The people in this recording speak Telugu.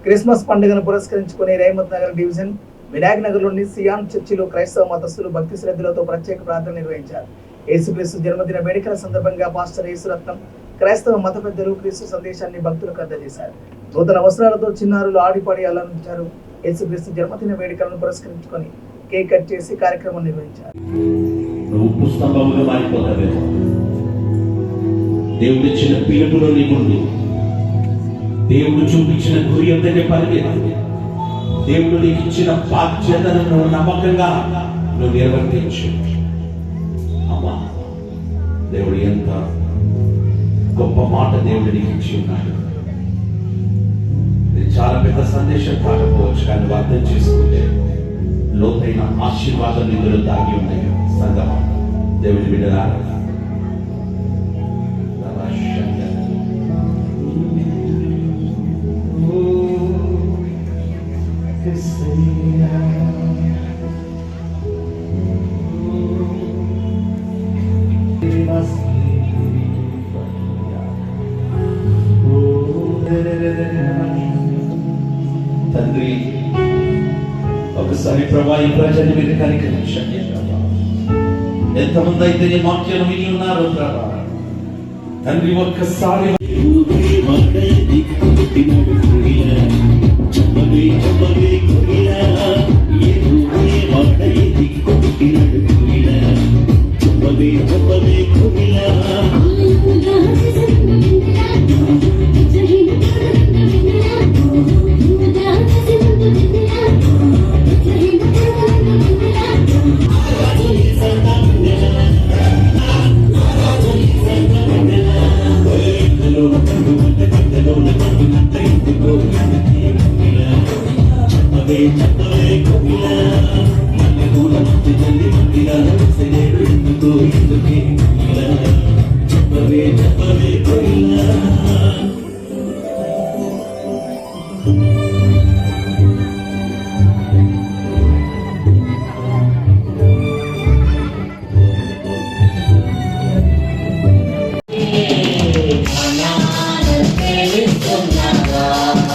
క్రిస్మస్ పండుగను పురస్కరించుకుని రేమత్ నగర్ డివిజన్ వినాయక్ నగర్లోని సియాన్ చర్చిలో క్రైస్తవ మతస్థులు భక్తి శ్రద్ధలతో ప్రత్యేక ప్రార్థన నిర్వహించారు. యేసుక్రీస్తు జన్మదిన వేడుకల సందర్భంగా పాస్టర్ యేసురత్నం క్రైస్తవ మత పెద్దలు క్రీస్తు సందేశాన్ని భక్తులకు అందజేశారు. నూతన వస్త్రాలతో చిన్నారులు ఆడిపాడి అలంకరించారు. యేసుక్రీస్తు జన్మదిన వేడుకలను పురస్కరించుకొని కేక్ కట్ చేసి కార్యక్రమం నిర్వహించారు. దేవుడిచ్చిన పిలుపులో నీకుండు. దేవుడు చూపించిన గురి అంతనే పరిగెత్తు. దేవుడు నీకు ఇచ్చిన బాధ్యతలను నమ్మకంగా నువ్వు నిర్వర్తించు. అమ్మా, దేవుడు ఎంత గొప్ప మాట దేవుడు నీకు ఇచ్చి ఉన్నాడు. ఇది చాలా పెద్ద సందేశం కాకపోవచ్చు, కానీ నువ్వు అర్థం చేసుకుంటే లోతైన ఆశీర్వాదం నిధులు దాగి ఉన్నాయి. సంగమా, దేవుడి బిడ్డలారా, తండ్రి, ఒకసారి ప్రభా ఈ ప్రజలు మీరు కనికరించండి. ఎంతమంది అయితే నీ వాక్యం విని ఉన్నారు ప్రభా, తండ్రి ఒక్కసారి తెలుసుకున్నావా